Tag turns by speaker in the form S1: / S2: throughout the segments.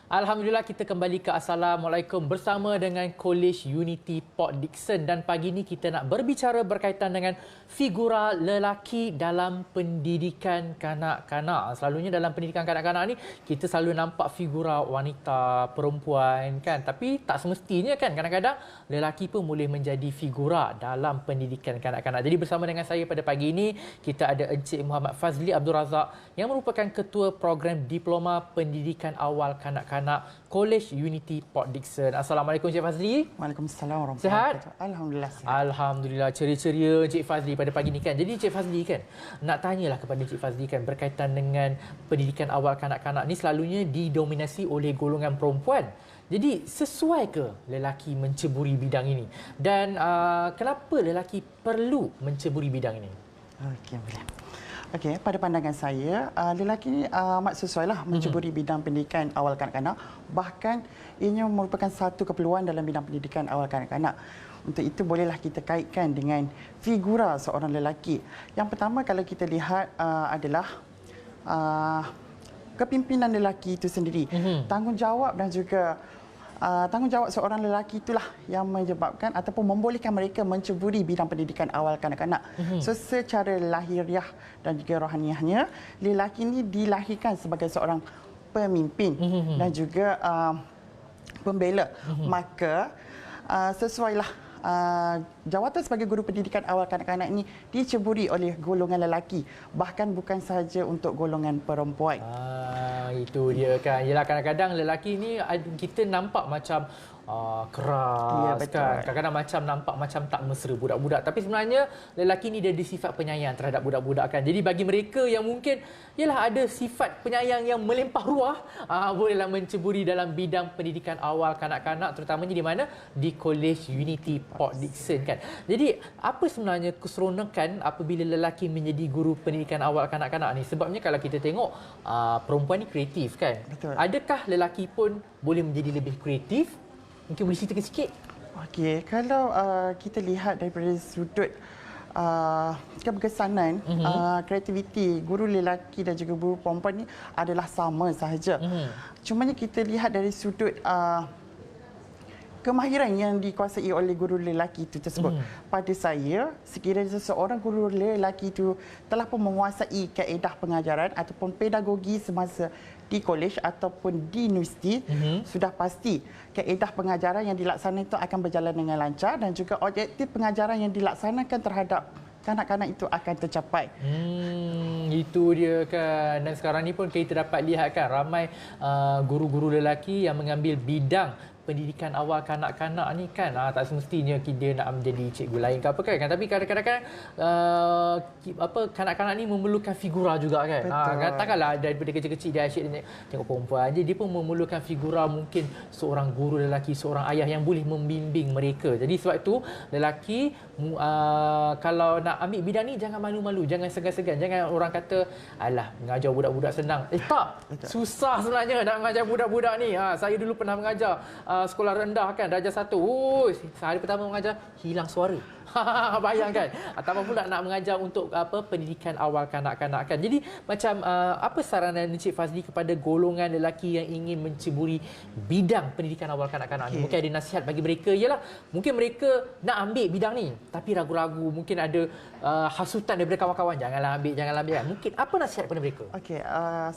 S1: Alhamdulillah kita kembali ke Assalamualaikum bersama dengan College Unity Port Dickson dan pagi ini kita nak berbicara berkaitan dengan figura lelaki dalam pendidikan kanak-kanak. Selalunya dalam pendidikan kanak-kanak ni kita selalu nampak figura wanita, perempuan kan, tapi tak semestinya kan, kadang-kadang lelaki pun boleh menjadi figura dalam pendidikan kanak-kanak. Jadi bersama dengan saya pada pagi ini kita ada Encik Muhammad Fazli Abdul Razak yang merupakan ketua program Diploma Pendidikan Awal Kanak-Kanak College Unity Port Dickson. Assalamualaikum Encik Fazli.
S2: Waalaikumsalam warahmatullahi wabarakatuh.
S1: Sihat?
S2: Alhamdulillah sihat.
S1: Alhamdulillah, ceria-ceria Encik Fazli pada pagi ni kan. Jadi Encik Fazli kan, nak tanyalah kepada Encik Fazli kan berkaitan dengan pendidikan awal kanak-kanak ni selalunya didominasi oleh golongan perempuan. Jadi sesuai ke lelaki menceburi bidang ini? Dan kenapa lelaki perlu menceburi bidang ini?
S2: Okey, boleh. Okey, pada pandangan saya, lelaki ini amat sesuailah menceburi bidang pendidikan awal kanak-kanak. Bahkan ianya merupakan satu keperluan dalam bidang pendidikan awal kanak-kanak. Untuk itu bolehlah kita kaitkan dengan figura seorang lelaki. Yang pertama kalau kita lihat adalah kepimpinan lelaki itu sendiri. Tanggungjawab dan juga tanggungjawab seorang lelaki itulah yang menyebabkan ataupun membolehkan mereka menceburi bidang pendidikan awal kanak-kanak. So secara lahiriah dan juga rohaniahnya, lelaki ini dilahirkan sebagai seorang pemimpin dan juga pembela. Maka sesuailah jawatan sebagai guru pendidikan awal kanak-kanak ini diceburi oleh golongan lelaki, bahkan bukan sahaja untuk golongan perempuan.
S1: Itu dia kan. Yelah, kadang-kadang lelaki ni kita nampak macam keras, ya, kan. Kadang-kadang macam nampak macam tak mesra budak-budak, tapi sebenarnya lelaki ni dia ada sifat penyayang terhadap budak-budak kan. Jadi bagi mereka yang mungkin ada sifat penyayang yang melempah ruah, bolehlah menceburi dalam bidang pendidikan awal kanak-kanak, terutamanya di mana? Di College Unity Port Dickson kan. Jadi apa sebenarnya keseronokan apabila lelaki menjadi guru pendidikan awal kanak-kanak ni? Sebabnya kalau kita tengok perempuan ni kreatif kan. Betul. Adakah lelaki pun boleh menjadi lebih kreatif? Mungkin boleh ceritakan sikit. Okey,
S2: kalau kita lihat daripada sudut keberkesanan, kreativiti guru lelaki dan juga guru perempuan ni adalah sama sahaja. Cumanya kita lihat dari sudut kemahiran yang dikuasai oleh guru lelaki itu tersebut. Pada saya, sekiranya seseorang guru lelaki itu telah pun menguasai kaedah pengajaran ataupun pedagogi semasa di kolej ataupun di universiti, sudah pasti kaedah pengajaran yang dilaksanakan itu akan berjalan dengan lancar dan juga objektif pengajaran yang dilaksanakan terhadap kanak-kanak itu akan tercapai.
S1: Itu dia kan. Dan sekarang ni pun kita dapat lihat kan, ramai guru-guru lelaki yang mengambil bidang pendidikan awal kanak-kanak ni kan. Tak semestinya dia nak menjadi cikgu lain ke apa kan. Tapi kadang-kadang kanak-kanak ni memerlukan figura juga kan. Katakanlah daripada kecil-kecil dia asyik tengok perempuan je, dia pun memerlukan figura, mungkin seorang guru lelaki, seorang ayah yang boleh membimbing mereka. Jadi sebab itu lelaki kalau nak ambil bidang ni jangan malu-malu, jangan segan-segan, jangan orang kata alah mengajar budak-budak senang. Tak, susah sebenarnya nak mengajar budak-budak ni. Saya dulu pernah mengajar sekolah rendah kan, darjah 1. Sehari pertama mengajar hilang suara. Bayangkan. Ataupun pula nak mengajar untuk pendidikan awal kanak-kanak kan. Jadi macam apa saranan Encik Fazli kepada golongan lelaki yang ingin menceburi bidang pendidikan awal kanak-kanak ni? Mungkin ada nasihat bagi mereka, ialah mungkin mereka nak ambil bidang ni tapi ragu-ragu, mungkin ada hasutan daripada kawan-kawan, janganlah ambil kan. Mungkin apa nasihat kepada mereka?
S2: Okey,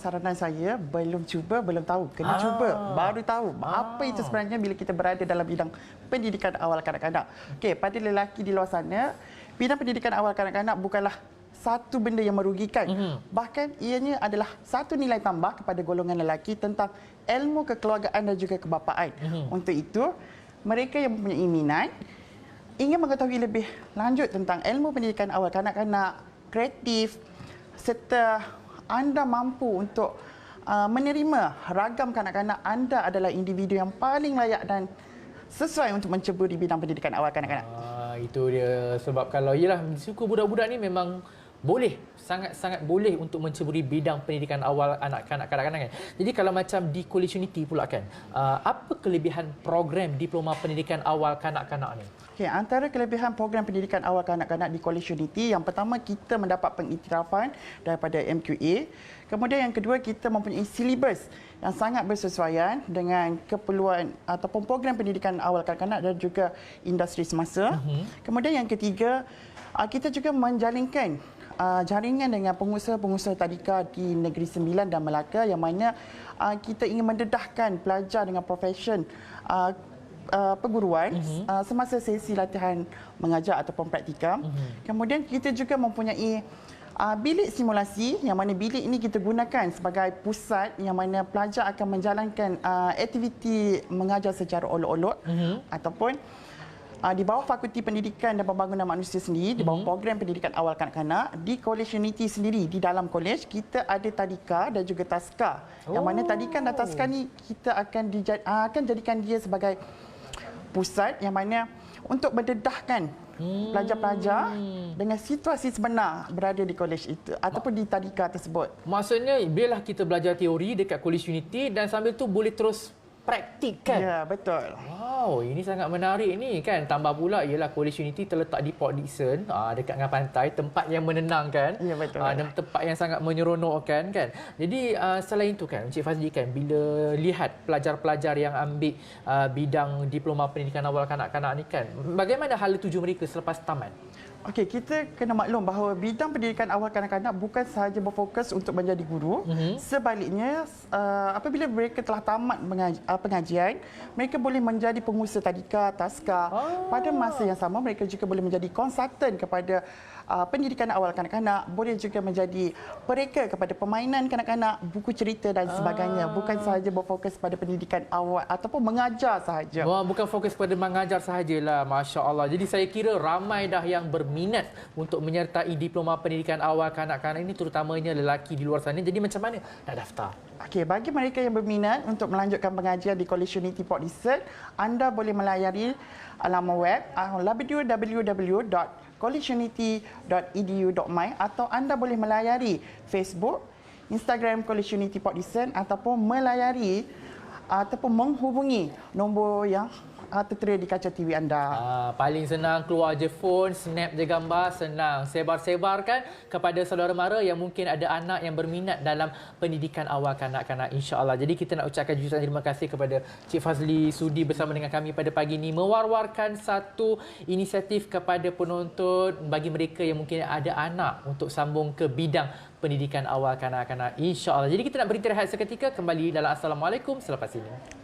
S2: saranan saya, belum cuba belum tahu, kena cuba baru tahu apa itu sebenarnya bila kita berada dalam bidang pendidikan awal kanak-kanak. Okey, pada lelaki di luar sana, bidang pendidikan awal kanak-kanak bukanlah satu benda yang merugikan. Bahkan ianya adalah satu nilai tambah kepada golongan lelaki tentang ilmu kekeluargaan dan juga kebapaan. Untuk itu, mereka yang mempunyai minat ingin mengetahui lebih lanjut tentang ilmu pendidikan awal kanak-kanak, kreatif, serta anda mampu untuk menerima ragam kanak-kanak, anda adalah individu yang paling layak dan sesuai untuk menceburi bidang pendidikan awal kanak-kanak.
S1: Itu dia. Sebab kalau suku budak-budak ni memang boleh, sangat-sangat boleh untuk menceburi bidang pendidikan awal anak-anak kanak-kanak kan. Jadi kalau macam di College Unity pula kan, apa kelebihan program diploma pendidikan awal kanak-kanak ni?
S2: Okay, antara kelebihan program pendidikan awal kanak-kanak di College Unity, yang pertama kita mendapat pengiktirafan daripada MQA. Kemudian yang kedua, kita mempunyai silibus yang sangat bersesuaian dengan keperluan ataupun program pendidikan awal kanak-kanak dan juga industri semasa. Kemudian yang ketiga, kita juga menjalinkan jaringan dengan pengusaha-pengusaha tadika di Negeri Sembilan dan Melaka, yang mana kita ingin mendedahkan pelajar dengan profesion perguruan semasa sesi latihan mengajar ataupun praktikam. Kemudian kita juga mempunyai bilik simulasi, yang mana bilik ini kita gunakan sebagai pusat yang mana pelajar akan menjalankan aktiviti mengajar secara olok-olok ataupun di bawah Fakulti Pendidikan dan Pembangunan Manusia sendiri, di bawah program pendidikan awal kanak-kanak, di College Unity sendiri, di dalam college kita ada tadika dan juga taska. Yang mana tadika dan taska ni kita akan jadikan dia sebagai pusat yang mana untuk mendedahkan pelajar-pelajar dengan situasi sebenar berada di college itu ataupun di tadika tersebut.
S1: Maksudnya biarlah kita belajar teori dekat College Unity dan sambil tu boleh terus praktik kan?
S2: Ya, betul.
S1: Wow, ini sangat menarik ni kan. Tambah pula ialah College Unity terletak di Port Dickson, dekat dengan pantai, tempat yang menenangkan.
S2: Ya, betul.
S1: Dan tempat yang sangat menyeronokkan kan. Jadi selain itu kan Encik Fazli kan, bila lihat pelajar-pelajar yang ambil bidang diploma pendidikan awal kanak-kanak ni kan, bagaimana hala tuju mereka selepas tamat?
S2: Okey, kita kena maklum bahawa bidang pendidikan awal kanak-kanak bukan sahaja berfokus untuk menjadi guru. Sebaliknya, apabila mereka telah tamat pengajian, mereka boleh menjadi pengusaha tadika, taska. Pada masa yang sama, mereka juga boleh menjadi konsultan kepada pendidikan awal kanak-kanak, boleh juga menjadi pereka kepada permainan kanak-kanak, buku cerita dan sebagainya. Bukan sahaja berfokus pada pendidikan awal ataupun mengajar sahaja.
S1: Wah, bukan fokus pada mengajar sahajalah. Masya Allah. Jadi saya kira ramai dah yang berminat untuk menyertai diploma pendidikan awal kanak-kanak ini, terutamanya lelaki di luar sana. Jadi macam mana nak daftar?
S2: Okey, bagi mereka yang berminat untuk melanjutkan pengajian di College Unity Port Dickson, anda boleh melayari laman web www.collegeunity.edu.my atau anda boleh melayari Facebook, Instagram College Unity Port Dickson ataupun melayari ataupun menghubungi nombor yang tertera di kaca TV anda.
S1: Paling senang, keluar je phone, snap je gambar, senang. Sebar-sebarkan kepada saudara mara yang mungkin ada anak yang berminat dalam pendidikan awal kanak-kanak, insya-Allah. Jadi kita nak ucapkan jutaan terima kasih kepada Cik Fazli sudi bersama dengan kami pada pagi ini, mewar-warkan satu inisiatif kepada penonton bagi mereka yang mungkin ada anak untuk sambung ke bidang pendidikan awal kanak-kanak, insya-Allah. Jadi kita nak beristirahat seketika, kembali dalam Assalamualaikum selepas ini.